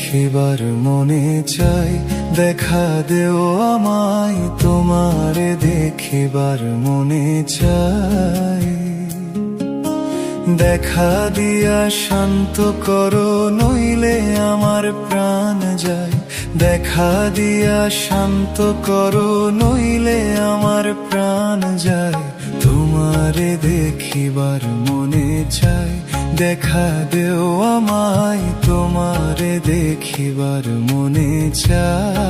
দেখিবার মনে চাই, দেখা দেও আমায় তোমারে দেখিবার মনে চাই। দেখা দিয়া শান্ত করো নইলে আমার প্রাণ যায়, দেখা দিয়া শান্ত করো নইলে আমার প্রাণ যায়। তোমারে দেখিবার মনে চাই, দেখা দেও আমায় তোমারে দেখিবার মনে চাই।